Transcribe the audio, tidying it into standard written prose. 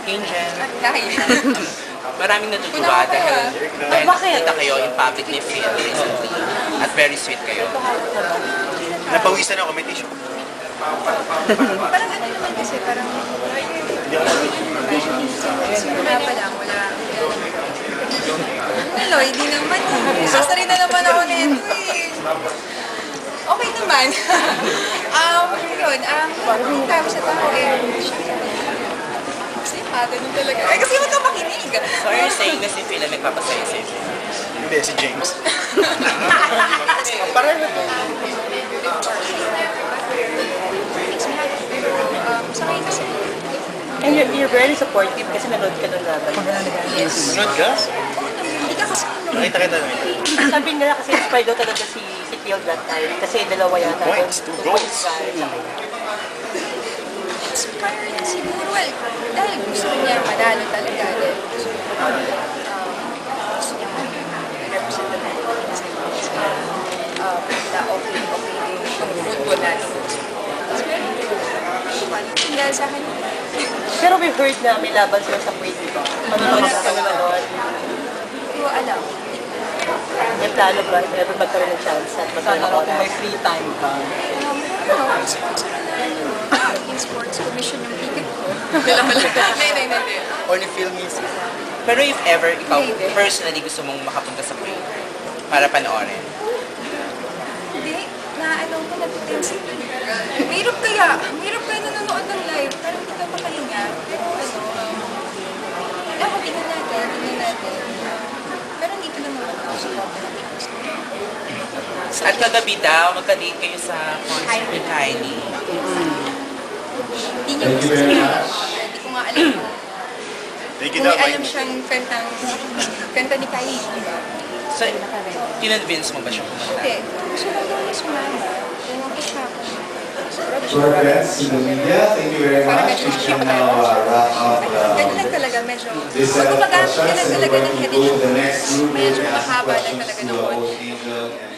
Angel, Dahil. maraming natutuwa dahil nakita kayo in public ni Phil recently at very sweet kayo. Napawisan ako, may tissue. Parang ano naman kasi, parang wala pa lang, wala. Hello, hindi naman. Sasari na naman ako nito eh. Okay naman. Yun, kung kami sa tao eh. Kasi ganun talaga. Ay, kasi huwag ka makinig. So you're saying na si Phil ang nagpapasaya sa inyo? Hindi, si James. Parang na to. Sa akin kasi, And you're very supportive kasi nanood ka ng laban. yes. Sunod ka? Hindi ka kasi Nakita kita na ito. Sabi nila kasi inspired daw talaga si Phil that time kasi dalawa yata. Points, 2 goals. inspired siguro. Well, dahil gusto niya manalo talaga. Dahil gusto niya represent the Philippines. Na okay yung football natin. Dahil sa akin, Pero we heard na may laban sila sa Kuwait, di ba? Manonood ka na doon. hindi ko alam. May plano ba? Never magkaroon ng chance at Sana raw magkaroon kung may free time ka. Yung sports commission yung ticket ko. Hindi. Or ni Phil mismo. Pero if ever ikaw Maybe. personally gusto mong makapunta sa Kuwait para panoorin, Hindi. Naano ko nag-tense. Mahirap kaya nanonood ng live. Parang hindi ka makahinga. Pero tingnan natin. Pero hindi pa naman ako sa at kagabi daw, magka-date kayo sa concert ni Kylie. Hindi niya masasabi. Hindi ko nga alam Thank you kung daw, may alam Mike. siyang kanta ni Kylie. So, kinonvince mo ba siya pumunta? Hindi. Gusto lang daw niya sumama. Ewan ko siya kung To our friends in the media, thank you very much. We can now wrap up ganun lang talaga, medyo. this Pag gumagamit ka lang questions and talaga we're ng going to head go to the next group medyo and ask mahaba lang questions talaga to ng both konti. Angel and